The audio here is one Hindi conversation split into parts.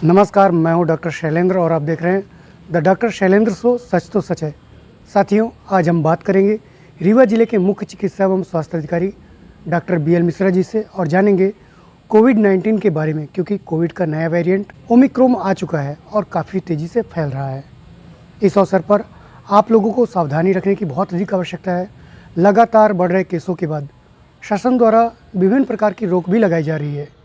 नमस्कार, मैं हूं डॉक्टर शैलेंद्र और आप देख रहे हैं द डॉक्टर शैलेंद्र शो। सच तो सच है। साथियों, आज हम बात करेंगे रीवा जिले के मुख्य चिकित्सा एवं स्वास्थ्य अधिकारी डॉक्टर BL मिश्रा जी से और जानेंगे कोविड-19 के बारे में, क्योंकि कोविड का नया वेरिएंट ओमिक्रॉन आ चुका है और काफ़ी तेज़ी से फैल रहा है। इस अवसर पर आप लोगों को सावधानी रखने की बहुत अधिक आवश्यकता है। लगातार बढ़ रहे केसों के बाद शासन द्वारा विभिन्न प्रकार की रोक भी लगाई जा रही है।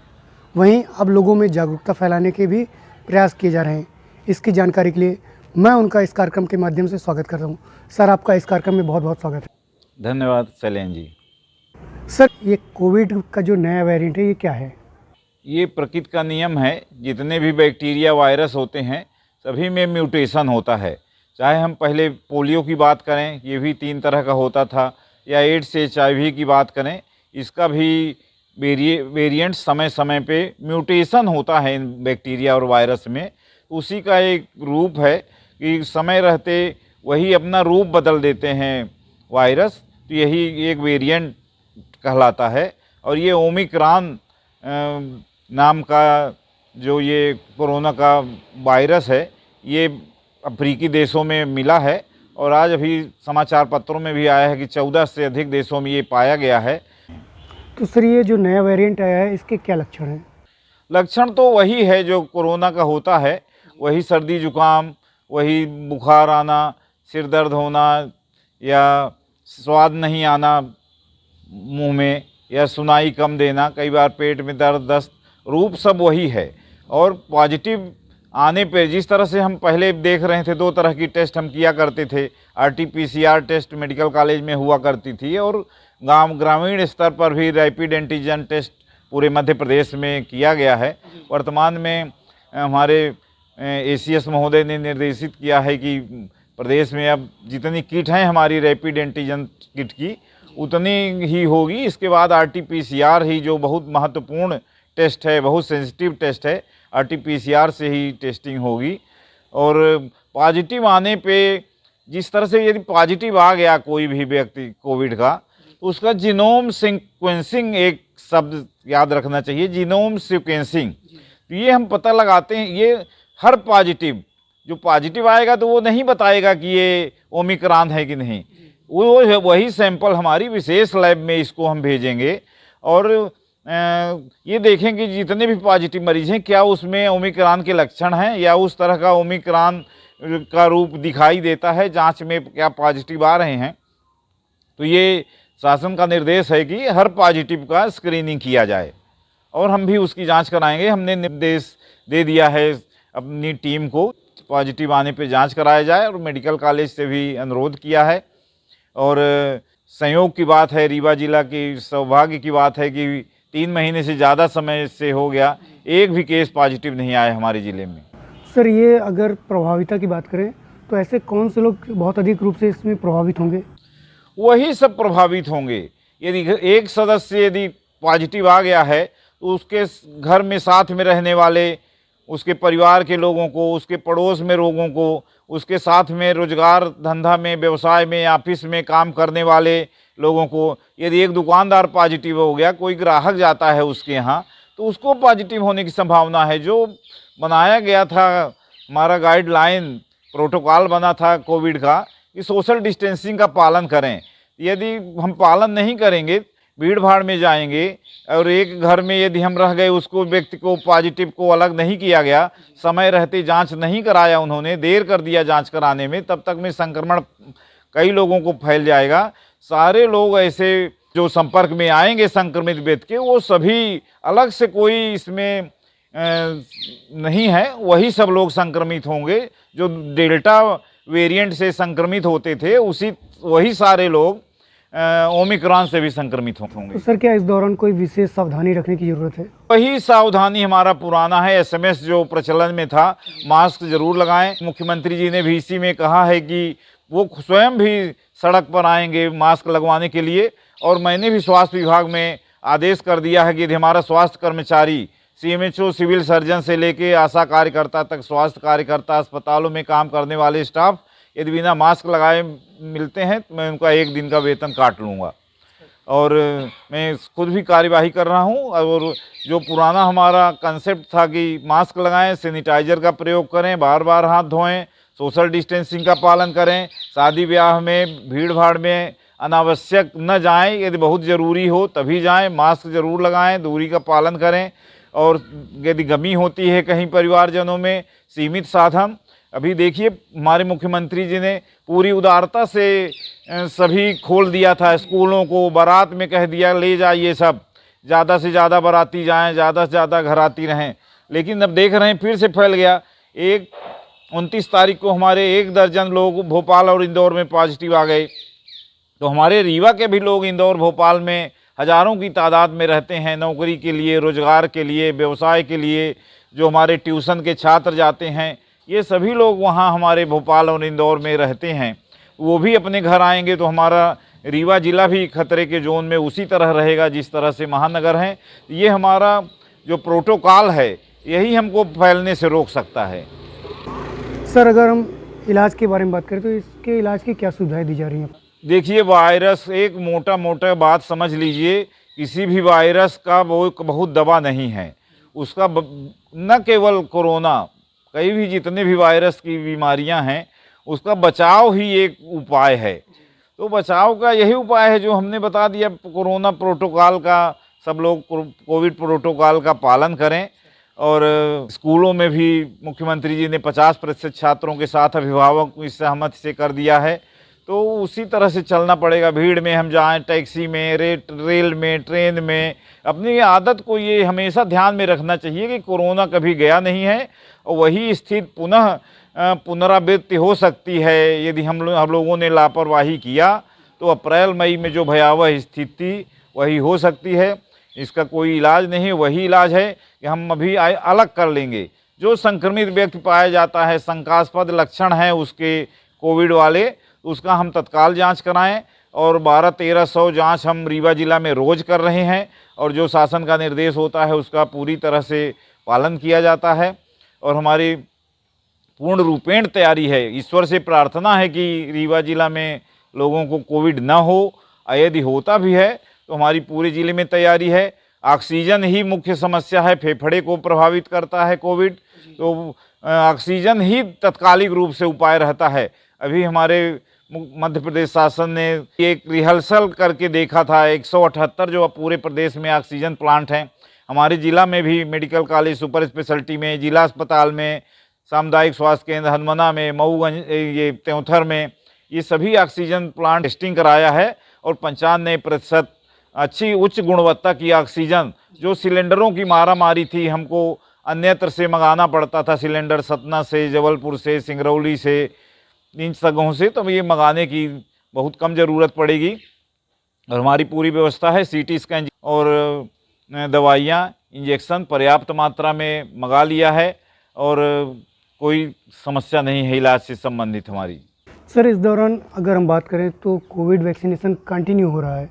वहीं अब लोगों में जागरूकता फैलाने के भी प्रयास किए जा रहे हैं। इसकी जानकारी के लिए मैं उनका इस कार्यक्रम के माध्यम से स्वागत करता हूं। सर, आपका इस कार्यक्रम में बहुत बहुत स्वागत है। धन्यवाद शैलेंद्र जी। सर, ये कोविड का जो नया वेरिएंट है, ये क्या है? ये प्रकृति का नियम है। जितने भी बैक्टीरिया वायरस होते हैं सभी में म्यूटेशन होता है। चाहे हम पहले पोलियो की बात करें, ये भी 3 तरह का होता था, या एड्स HIV की बात करें, इसका भी वेरिएंट समय समय पे म्यूटेशन होता है इन बैक्टीरिया और वायरस में। उसी का एक रूप है कि समय रहते वही अपना रूप बदल देते हैं वायरस, तो यही एक वेरिएंट कहलाता है। और ये ओमिक्रॉन नाम का जो ये कोरोना का वायरस है, ये अफ्रीकी देशों में मिला है और आज अभी समाचार पत्रों में भी आया है कि 14 से अधिक देशों में ये पाया गया है। तो सर, ये जो नया वेरिएंट आया है, इसके क्या लक्षण हैं? लक्षण तो वही है जो कोरोना का होता है, वही सर्दी जुकाम, वही बुखार आना, सिर दर्द होना, या स्वाद नहीं आना मुंह में, या सुनाई कम देना, कई बार पेट में दर्द, दस्त, रूप सब वही है। और पॉजिटिव आने पे जिस तरह से हम पहले देख रहे थे, 2 तरह की टेस्ट हम किया करते थे। RT-PCR टेस्ट मेडिकल कॉलेज में हुआ करती थी और ग्रामीण स्तर पर भी रैपिड एंटीजन टेस्ट पूरे मध्य प्रदेश में किया गया है। वर्तमान में हमारे ACS महोदय ने निर्देशित किया है कि प्रदेश में अब जितनी किट हैं हमारी रैपिड एंटीजन किट की, उतनी ही होगी। इसके बाद RT-PCR ही जो बहुत महत्वपूर्ण टेस्ट है, बहुत सेंसिटिव टेस्ट है, RT-PCR से ही टेस्टिंग होगी। और पॉजिटिव आने पे जिस तरह से यदि पॉजिटिव आ गया कोई भी व्यक्ति कोविड का, उसका जीनोम सीक्वेंसिंग, एक शब्द याद रखना चाहिए, जीनोम सीक्वेंसिंग। तो ये हम पता लगाते हैं। ये हर पॉजिटिव जो पॉजिटिव आएगा तो वो नहीं बताएगा कि ये ओमिक्रॉन है कि नहीं, वो वही सैंपल हमारी विशेष लैब में इसको हम भेजेंगे और ये देखेंगे जितने भी पॉजिटिव मरीज हैं क्या उसमें ओमिक्रॉन के लक्षण हैं या उस तरह का ओमिक्रॉन का रूप दिखाई देता है, जांच में क्या पॉजिटिव आ रहे हैं। तो ये शासन का निर्देश है कि हर पॉजिटिव का स्क्रीनिंग किया जाए और हम भी उसकी जांच कराएंगे। हमने निर्देश दे दिया है अपनी टीम को, पॉजिटिव आने पे जांच कराया जाए, और मेडिकल कॉलेज से भी अनुरोध किया है। और संयोग की बात है, रीवा जिला की सौभाग्य की बात है कि 3 महीने से ज़्यादा समय से हो गया, एक भी केस पॉजिटिव नहीं आया हमारे ज़िले में। सर, ये अगर प्रभाविता की बात करें तो ऐसे कौन से लोग बहुत अधिक रूप से इसमें प्रभावित होंगे? वही सब प्रभावित होंगे। यदि एक सदस्य यदि पॉजिटिव आ गया है तो उसके घर में साथ में रहने वाले, उसके परिवार के लोगों को, उसके पड़ोस में लोगों को, उसके साथ में रोजगार धंधा में, व्यवसाय में, ऑफिस में काम करने वाले लोगों को, यदि एक दुकानदार पॉजिटिव हो गया, कोई ग्राहक जाता है उसके यहाँ, तो उसको पॉजिटिव होने की संभावना है। जो बनाया गया था, हमारा गाइडलाइन प्रोटोकॉल बना था कोविड का कि सोशल डिस्टेंसिंग का पालन करें। यदि हम पालन नहीं करेंगे, भीड़ भाड़ में जाएंगे और एक घर में यदि हम रह गए, उसको व्यक्ति को पॉजिटिव को अलग नहीं किया गया, समय रहते जांच नहीं कराया, उन्होंने देर कर दिया जांच कराने में, तब तक में संक्रमण कई लोगों को फैल जाएगा। सारे लोग ऐसे जो संपर्क में आएंगे संक्रमित व्यक्ति के, वो सभी अलग से कोई इसमें नहीं है, वही सब लोग संक्रमित होंगे जो डेल्टा वेरिएंट से संक्रमित होते थे, वही सारे लोग ओमिक्रॉन से भी संक्रमित होंगे। तो सर, क्या इस दौरान कोई विशेष सावधानी रखने की जरूरत है? वही सावधानी हमारा पुराना है, SMS जो प्रचलन में था, मास्क जरूर लगाएं। मुख्यमंत्री जी ने भी इसी में कहा है कि वो स्वयं भी सड़क पर आएंगे मास्क लगवाने के लिए। और मैंने भी स्वास्थ्य विभाग में आदेश कर दिया है कि यदि हमारा स्वास्थ्य कर्मचारी, CMHO, सिविल सर्जन से लेके आशा कार्यकर्ता तक, स्वास्थ्य कार्यकर्ता, अस्पतालों में काम करने वाले स्टाफ यदि बिना मास्क लगाए मिलते हैं तो मैं उनका 1 दिन का वेतन काट लूँगा। और मैं खुद भी कार्यवाही कर रहा हूँ। और जो पुराना हमारा कंसेप्ट था कि मास्क लगाएं, सैनिटाइजर का प्रयोग करें, बार बार हाथ धोएं, सोशल डिस्टेंसिंग का पालन करें, शादी ब्याह में भीड़ भाड़ में अनावश्यक न जाएं, यदि बहुत ज़रूरी हो तभी जाएं, मास्क ज़रूर लगाएं, दूरी का पालन करें। और यदि गमी होती है कहीं परिवारजनों में, सीमित साधन। अभी देखिए हमारे मुख्यमंत्री जी ने पूरी उदारता से सभी खोल दिया था, स्कूलों को बारात में कह दिया ले जाइए सब, ज़्यादा से ज़्यादा बाराती जाएं, ज़्यादा से ज़्यादा घराती रहें। लेकिन अब देख रहे हैं फिर से फैल गया। 29 तारीख को हमारे 1 दर्जन लोग भोपाल और इंदौर में पॉजिटिव आ गए। तो हमारे रीवा के भी लोग इंदौर भोपाल में हज़ारों की तादाद में रहते हैं, नौकरी के लिए, रोज़गार के लिए, व्यवसाय के लिए। जो हमारे ट्यूशन के छात्र जाते हैं, ये सभी लोग वहाँ हमारे भोपाल और इंदौर में रहते हैं। वो भी अपने घर आएंगे तो हमारा रीवा ज़िला भी खतरे के जोन में उसी तरह रहेगा जिस तरह से महानगर हैं। ये हमारा जो प्रोटोकॉल है यही हमको फैलने से रोक सकता है। सर, अगर हम इलाज के बारे में बात करें तो इसके इलाज की क्या सुविधाएं दी जा रही हैं? देखिए, वायरस एक मोटा बात समझ लीजिए, किसी भी वायरस का वो बहुत दवा नहीं है। उसका न केवल कोरोना, कई भी जितने भी वायरस की बीमारियां हैं उसका बचाव ही एक उपाय है। तो बचाव का यही उपाय है जो हमने बता दिया, कोरोना प्रोटोकॉल का, सब लोग कोविड प्रोटोकॉल का पालन करें। और स्कूलों में भी मुख्यमंत्री जी ने 50% छात्रों के साथ अभिभावक को इस सहमति से कर दिया है। तो उसी तरह से चलना पड़ेगा। भीड़ में हम जाएं, टैक्सी में, रेल में, ट्रेन में, अपनी आदत को ये हमेशा ध्यान में रखना चाहिए कि कोरोना कभी गया नहीं है और वही स्थिति पुनः पुनरावृत्ति हो सकती है। यदि हम लोगों ने लापरवाही किया तो अप्रैल मई में जो भयावह स्थिति वही हो सकती है। इसका कोई इलाज नहीं, वही इलाज है कि हम अभी अलग कर लेंगे। जो संक्रमित व्यक्ति पाया जाता है, शंकास्पद लक्षण है उसके कोविड वाले, उसका हम तत्काल जांच कराएं। और 1200-1300 जांच हम रीवा जिला में रोज़ कर रहे हैं और जो शासन का निर्देश होता है उसका पूरी तरह से पालन किया जाता है। और हमारी पूर्ण रूपेण तैयारी है। ईश्वर से प्रार्थना है कि रीवा जिला में लोगों को कोविड न हो, यदि होता भी है तो हमारी पूरे ज़िले में तैयारी है। ऑक्सीजन ही मुख्य समस्या है, फेफड़े को प्रभावित करता है कोविड, तो ऑक्सीजन ही तत्कालिक रूप से उपाय रहता है। अभी हमारे मध्य प्रदेश शासन ने एक रिहर्सल करके देखा था, 178 जो पूरे प्रदेश में ऑक्सीजन प्लांट हैं। हमारे ज़िला में भी मेडिकल कॉलेज सुपर स्पेशलिटी में, जिला अस्पताल में, सामुदायिक स्वास्थ्य केंद्र हनुमना में, मऊगंज, ये त्योंथर में, ये सभी ऑक्सीजन प्लांट टेस्टिंग कराया है। और 95% अच्छी उच्च गुणवत्ता की ऑक्सीजन, जो सिलेंडरों की मारामारी थी, हमको अन्यत्र से मंगाना पड़ता था सिलेंडर, सतना से, जबलपुर से, सिंगरौली से, इन जगहों से, तो ये मंगाने की बहुत कम ज़रूरत पड़ेगी। और हमारी पूरी व्यवस्था है। सीटी स्कैन और दवाइयाँ, इंजेक्शन पर्याप्त मात्रा में मंगा लिया है और कोई समस्या नहीं है इलाज से संबंधित हमारी। सर, इस दौरान अगर हम बात करें तो कोविड वैक्सीनेशन कंटिन्यू हो रहा है,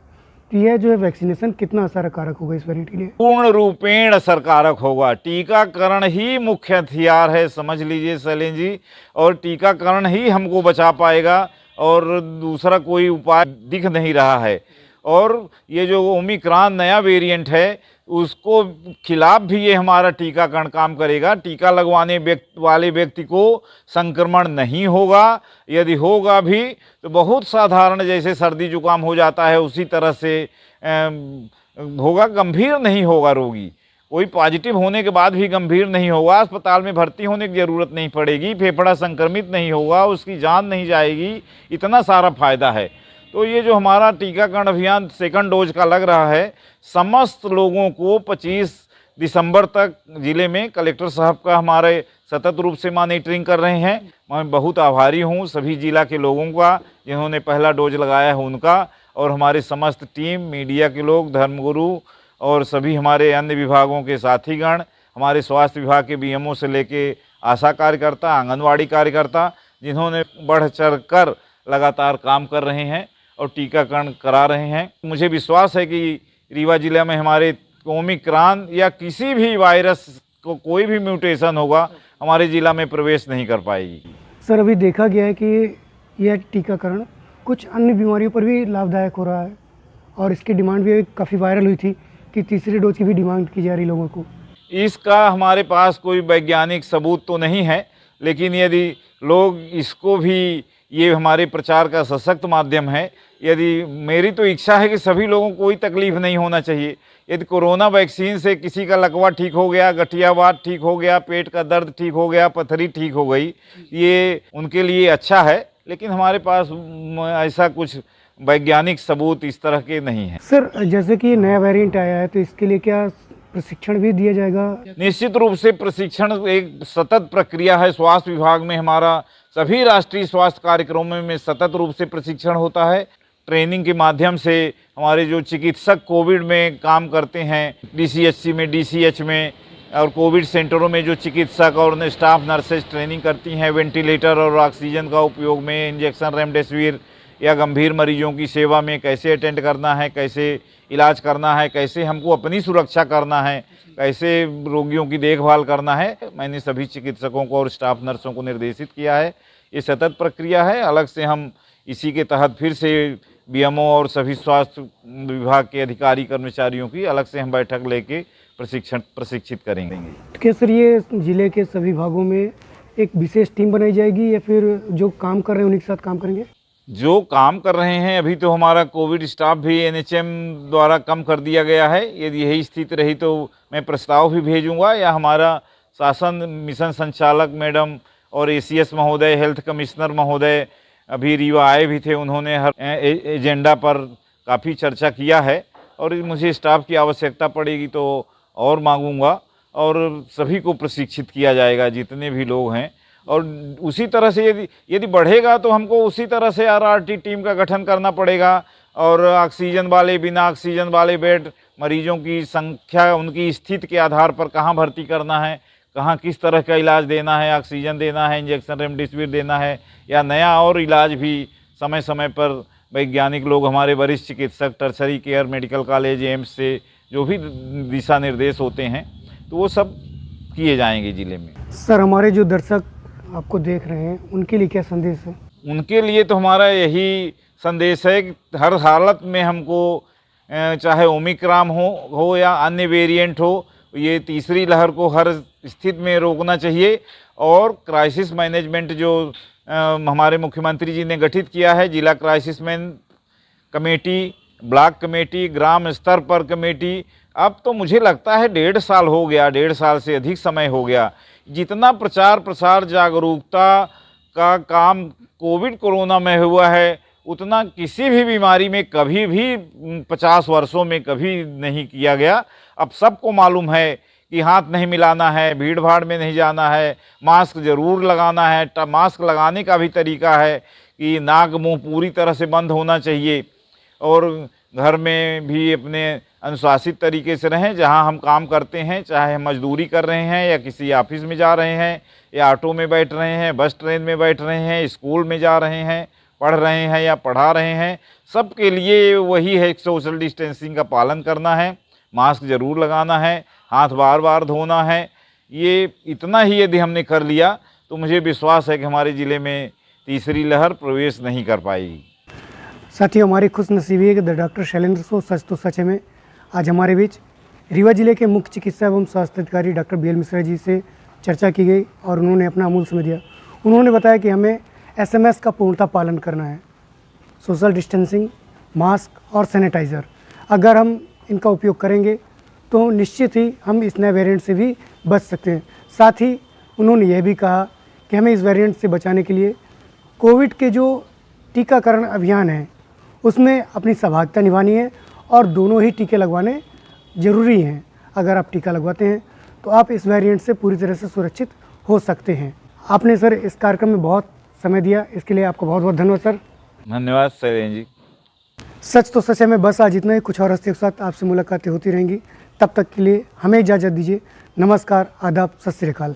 तो यह जो है वैक्सीनेशन कितना असरकारक होगा इस वेरिएंट के लिए? पूर्ण रूपेण असरकारक होगा। टीकाकरण ही मुख्य हथियार है, समझ लीजिए शैलेंद्र जी, और टीकाकरण ही हमको बचा पाएगा और दूसरा कोई उपाय दिख नहीं रहा है। और ये जो ओमिक्रॉन नया वेरिएंट है उसको खिलाफ भी ये हमारा टीकाकरण काम करेगा। टीका लगवाने वाले व्यक्ति को संक्रमण नहीं होगा, यदि होगा भी तो बहुत साधारण, जैसे सर्दी जुकाम हो जाता है उसी तरह से होगा, गंभीर नहीं होगा रोगी। कोई पॉजिटिव होने के बाद भी गंभीर नहीं होगा, अस्पताल में भर्ती होने की ज़रूरत नहीं पड़ेगी, फेफड़ा संक्रमित नहीं होगा, उसकी जान नहीं जाएगी, इतना सारा फायदा है। तो ये जो हमारा टीकाकरण अभियान सेकंड डोज का लग रहा है, समस्त लोगों को 25 दिसंबर तक ज़िले में कलेक्टर साहब का हमारे सतत रूप से मॉनिटरिंग कर रहे हैं। मैं बहुत आभारी हूँ सभी जिला के लोगों का जिन्होंने पहला डोज लगाया है उनका, और हमारे समस्त टीम, मीडिया के लोग, धर्मगुरु और सभी हमारे अन्य विभागों के साथीगण, हमारे स्वास्थ्य विभाग के बीएमओ से लेके आशा कार्यकर्ता, आंगनवाड़ी कार्यकर्ता, जिन्होंने बढ़ चढ़ कर लगातार काम कर रहे हैं और टीकाकरण करा रहे हैं। मुझे विश्वास है कि रीवा जिले में हमारे ओमिक्रॉन या किसी भी वायरस को कोई भी म्यूटेशन होगा हमारे ज़िला में प्रवेश नहीं कर पाएगी। सर, अभी देखा गया है कि यह टीकाकरण कुछ अन्य बीमारियों पर भी लाभदायक हो रहा है, और इसकी डिमांड भी काफ़ी वायरल हुई थी कि तीसरी डोज की भी डिमांड की जा रही लोगों को। इसका हमारे पास कोई वैज्ञानिक सबूत तो नहीं है, लेकिन यदि लोग इसको भी, ये हमारे प्रचार का सशक्त माध्यम है। यदि मेरी तो इच्छा है कि सभी लोगों को कोई तकलीफ नहीं होना चाहिए। यदि कोरोना वैक्सीन से किसी का लकवा ठीक हो गया, गठियावात ठीक हो गया, पेट का दर्द ठीक हो गया, पथरी ठीक हो गई, ये उनके लिए अच्छा है, लेकिन हमारे पास ऐसा कुछ वैज्ञानिक सबूत इस तरह के नहीं है। सर, जैसे कि नया वेरिएंट आया है तो इसके लिए क्या प्रशिक्षण भी दिया जाएगा? निश्चित रूप से प्रशिक्षण एक सतत प्रक्रिया है। स्वास्थ्य विभाग में हमारा सभी राष्ट्रीय स्वास्थ्य कार्यक्रमों में सतत रूप से प्रशिक्षण होता है। ट्रेनिंग के माध्यम से हमारे जो चिकित्सक कोविड में काम करते हैं, डीसीएचसी में, डीसीएच में और कोविड सेंटरों में जो चिकित्सक और स्टाफ नर्सेज ट्रेनिंग करती हैं वेंटिलेटर और ऑक्सीजन का उपयोग में, इंजेक्शन रेमडेसिविर या गंभीर मरीजों की सेवा में कैसे अटेंड करना है, कैसे इलाज करना है, कैसे हमको अपनी सुरक्षा करना है, कैसे रोगियों की देखभाल करना है, मैंने सभी चिकित्सकों को और स्टाफ नर्सों को निर्देशित किया है। ये सतत प्रक्रिया है। अलग से हम इसी के तहत फिर से बीएमओ और सभी स्वास्थ्य विभाग के अधिकारी कर्मचारियों की अलग से हम बैठक लेके प्रशिक्षित करेंगे। क्या सर, ये जिले के सभी भागों में एक विशेष टीम बनाई जाएगी या फिर जो काम कर रहे हैं उन्हीं के साथ काम करेंगे? जो काम कर रहे हैं, अभी तो हमारा कोविड स्टाफ भी एनएचएम द्वारा कम कर दिया गया है। यदि यही स्थिति रही तो मैं प्रस्ताव भी भेजूंगा, या हमारा शासन मिशन संचालक मैडम और एसीएस महोदय, हेल्थ कमिश्नर महोदय अभी रीवा आए भी थे, उन्होंने हर एजेंडा पर काफ़ी चर्चा किया है और मुझे स्टाफ की आवश्यकता पड़ेगी तो और मांगूंगा और सभी को प्रशिक्षित किया जाएगा जितने भी लोग हैं। और उसी तरह से यदि बढ़ेगा तो हमको उसी तरह से आरआरटी टीम का गठन करना पड़ेगा और ऑक्सीजन वाले, बिना ऑक्सीजन वाले बेड मरीजों की संख्या, उनकी स्थिति के आधार पर कहाँ भर्ती करना है, कहाँ किस तरह का इलाज देना है, ऑक्सीजन देना है, इंजेक्शन रेमडेसिविर देना है या नया और इलाज भी समय समय पर वैज्ञानिक लोग, हमारे वरिष्ठ चिकित्सक tertiary care medical college AIIMS से जो भी दिशा निर्देश होते हैं तो वो सब किए जाएंगे ज़िले में। सर, हमारे जो दर्शक आपको देख रहे हैं उनके लिए क्या संदेश है? उनके लिए तो हमारा यही संदेश है कि हर हालत में हमको, चाहे ओमिक्रॉन हो या अन्य वेरिएंट हो, ये तीसरी लहर को हर स्थिति में रोकना चाहिए। और क्राइसिस मैनेजमेंट जो हमारे मुख्यमंत्री जी ने गठित किया है, जिला crisis man committee, block committee, ग्राम स्तर पर कमेटी, अब तो मुझे लगता है 1.5 साल हो गया, 1.5 साल से अधिक समय हो गया। जितना प्रचार प्रसार जागरूकता का काम कोविड कोरोना में हुआ है, उतना किसी भी बीमारी में कभी भी 50 वर्षों में कभी नहीं किया गया। अब सबको मालूम है कि हाथ नहीं मिलाना है, भीड़ भाड़ में नहीं जाना है, मास्क ज़रूर लगाना है। मास्क लगाने का भी तरीका है कि नाक मुंह पूरी तरह से बंद होना चाहिए और घर में भी अपने अनुशासित तरीके से रहें। जहां हम काम करते हैं, चाहे हम मजदूरी कर रहे हैं या किसी ऑफिस में जा रहे हैं या ऑटो में बैठ रहे हैं, बस ट्रेन में बैठ रहे हैं, स्कूल में जा रहे हैं, पढ़ रहे हैं या पढ़ा रहे हैं, सबके लिए वही है, सोशल डिस्टेंसिंग का पालन करना है, मास्क ज़रूर लगाना है, हाथ बार बार धोना है। ये इतना ही यदि हमने कर लिया तो मुझे विश्वास है कि हमारे ज़िले में तीसरी लहर प्रवेश नहीं कर पाएगी। साथियों, हमारी खुशनसीबी है कि डॉक्टर शैलेंद्र शो सच तो सच है में आज हमारे बीच रीवा जिले के मुख्य चिकित्सा एवं स्वास्थ्य अधिकारी डॉक्टर बीएल मिश्रा जी से चर्चा की गई और उन्होंने अपना अमूल्य समय दिया। उन्होंने बताया कि हमें एसएमएस का पूर्णतः पालन करना है, सोशल डिस्टेंसिंग, मास्क और सैनिटाइज़र। अगर हम इनका उपयोग करेंगे तो निश्चित ही हम इस नए वेरिएंट से भी बच सकते हैं। साथ ही उन्होंने यह भी कहा कि हमें इस वेरिएंट से बचाने के लिए कोविड के जो टीकाकरण अभियान है उसमें अपनी सहभागिता निभानी है और दोनों ही टीके लगवाने ज़रूरी हैं। अगर आप टीका लगवाते हैं तो आप इस वेरिएंट से पूरी तरह से सुरक्षित हो सकते हैं। आपने सर इस कार्यक्रम में बहुत समय दिया, इसके लिए आपका बहुत बहुत धन्यवाद सर। धन्यवाद शैलेंद्र जी। सच तो सच है में बस आज इतना ही। कुछ और हस्तियों के साथ आपसे मुलाकातें होती रहेंगी। तब तक के लिए हमें इजाज़त दीजिए। नमस्कार, आदाब, सत श्री अकाल।